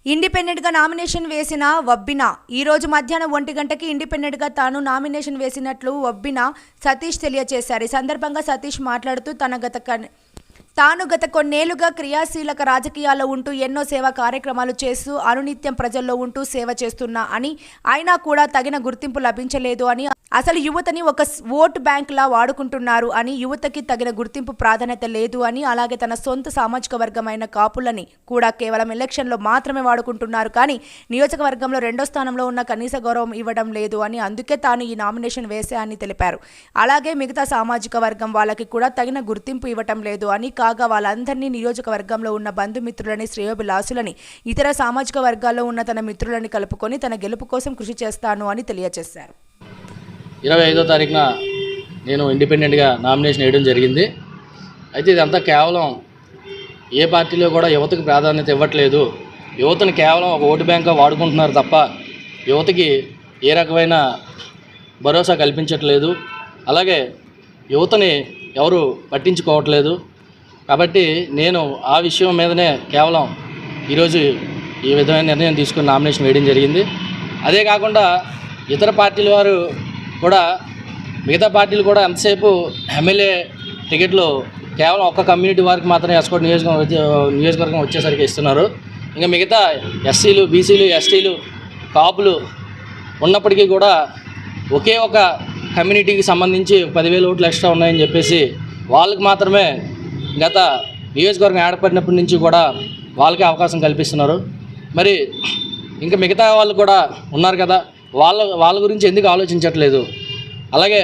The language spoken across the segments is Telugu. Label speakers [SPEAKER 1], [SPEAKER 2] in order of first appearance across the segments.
[SPEAKER 1] ఇండిపెండెంట్గా నామినేషన్ వేసిన వబ్బిన ఈరోజు మధ్యాహ్నం 1 గంటకి ఇండిపెండెంట్గా తాను నామినేషన్ వేసినట్లు వబ్బిన సతీష్ తెలియజేశారు. ఈ సందర్భంగా సతీష్ మాట్లాడుతూ తాను గత కొన్నేళ్లుగా క్రియాశీలక రాజకీయాల్లో ఉంటూ ఎన్నో సేవా కార్యక్రమాలు చేస్తూ అనునిత్యం ప్రజల్లో ఉంటూ సేవ చేస్తున్నా అని, అయినా కూడా తగిన గుర్తింపు లభించలేదు అని, అసలు యువతని ఒక ఓట్ బ్యాంక్ లా వాడుకుంటున్నారు అని, యువతకి తగిన గుర్తింపు ప్రాధాన్యత లేదు అని, అలాగే తన సొంత సామాజిక వర్గమైన కాపులని కూడా కేవలం ఎలక్షన్లో మాత్రమే వాడుకుంటున్నారు కానీ నియోజకవర్గంలో 2వ స్థానంలో ఉన్న కనీస గౌరవం ఇవ్వడం లేదు అని, అందుకే తాను ఈ నామినేషన్ వేసా అని తెలిపారు. అలాగే మిగతా సామాజిక వర్గం వాళ్ళకి కూడా తగిన గుర్తింపు ఇవ్వటం లేదు అని, కాగా వాళ్ళందరినీ నియోజకవర్గంలో ఉన్న బంధుమిత్రులని, శ్రేయోభిలాసులని, ఇతర సామాజిక వర్గాల్లో ఉన్న తన మిత్రులని కలుపుకొని తన గెలుపు కోసం కృషి చేస్తాను అని తెలియజేశారు.
[SPEAKER 2] 25వ తారీఖున నేను ఇండిపెండెంట్గా నామినేషన్ వేయడం జరిగింది. అయితే ఇదంతా కేవలం ఏ పార్టీలో కూడా యువతకు ప్రాధాన్యత ఇవ్వట్లేదు, యువతను కేవలం ఒక ఓటు బ్యాంక్గా వాడుకుంటున్నారు తప్ప యువతకి ఏ రకమైన భరోసా కల్పించట్లేదు. అలాగే యువతని ఎవరు పట్టించుకోవట్లేదు. కాబట్టి నేను ఆ విషయం మీదనే కేవలం ఈరోజు ఈ విధమైన నిర్ణయం తీసుకుని నామినేషన్ వేయడం జరిగింది. అదే కాకుండా ఇతర పార్టీల వారు కూడా, మిగతా పార్టీలు కూడా ఎంతసేపు ఎమ్మెల్యే టికెట్లు కేవలం ఒక్క కమ్యూనిటీ వారికి మాత్రమే ఎస్కోట్ నియోజకవర్గం వచ్చేసరికి ఇస్తున్నారు. ఇంకా మిగతా ఎస్సీలు, బీసీలు, ఎస్టీలు, కాపులు ఉన్నప్పటికీ కూడా ఒకే ఒక కమ్యూనిటీకి సంబంధించి 10,000 ఓట్లు ఎక్స్ట్రా ఉన్నాయని చెప్పేసి వాళ్ళకి మాత్రమే గత నియోజకవర్గం ఏర్పడినప్పటి నుంచి కూడా వాళ్ళకే అవకాశం కల్పిస్తున్నారు. మరి ఇంకా మిగతా వాళ్ళు కూడా ఉన్నారు కదా, వాళ్ళ గురించి ఎందుకు ఆలోచించట్లేదు? అలాగే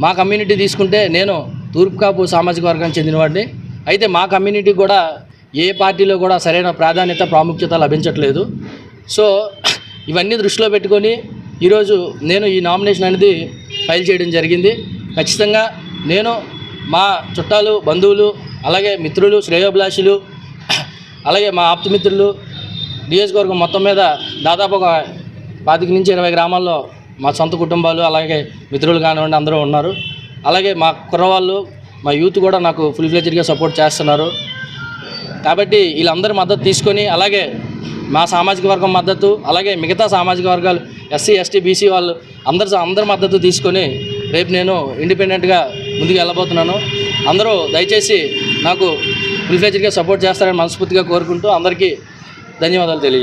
[SPEAKER 2] మా కమ్యూనిటీ తీసుకుంటే నేను తూర్పు కాపు సామాజిక వర్గానికి చెందినవాడిని. అయితే మా కమ్యూనిటీకి కూడా ఏ పార్టీలో కూడా సరైన ప్రాధాన్యత, ప్రాముఖ్యత లభించట్లేదు. సో ఇవన్నీ దృష్టిలో పెట్టుకొని ఈరోజు నేను ఈ నామినేషన్ అనేది ఫైల్ చేయడం జరిగింది. ఖచ్చితంగా నేను మా చుట్టాలు, బంధువులు, అలాగే మిత్రులు, శ్రేయోభిలాషులు, అలాగే మా ఆప్తమిత్రులు, నియోజకవర్గం మొత్తం మీద దాదాపు ఒక 25 నుంచి 20 గ్రామాల్లో మా సొంత కుటుంబాలు, అలాగే మిత్రులు కానివ్వండి అందరూ ఉన్నారు. అలాగే మా కుర్రవాళ్ళు, మా యూత్ కూడా నాకు ఫుల్ ఫ్లెడ్జ్డ్గా సపోర్ట్ చేస్తున్నారు. కాబట్టి వీళ్ళందరి మద్దతు తీసుకొని, అలాగే మా సామాజిక వర్గం మద్దతు, అలాగే మిగతా సామాజిక వర్గాలు ఎస్సీ, ఎస్టీ, బీసీ వాళ్ళు అందరి మద్దతు తీసుకొని రేపు నేను ఇండిపెండెంట్గా ముందుకు వెళ్ళబోతున్నాను. అందరూ దయచేసి నాకు ఫుల్ ఫ్లెడ్జ్డ్గా సపోర్ట్ చేస్తారని మనస్ఫూర్తిగా కోరుకుంటూ అందరికీ ధన్యవాదాలు తెలియజేస్తాను.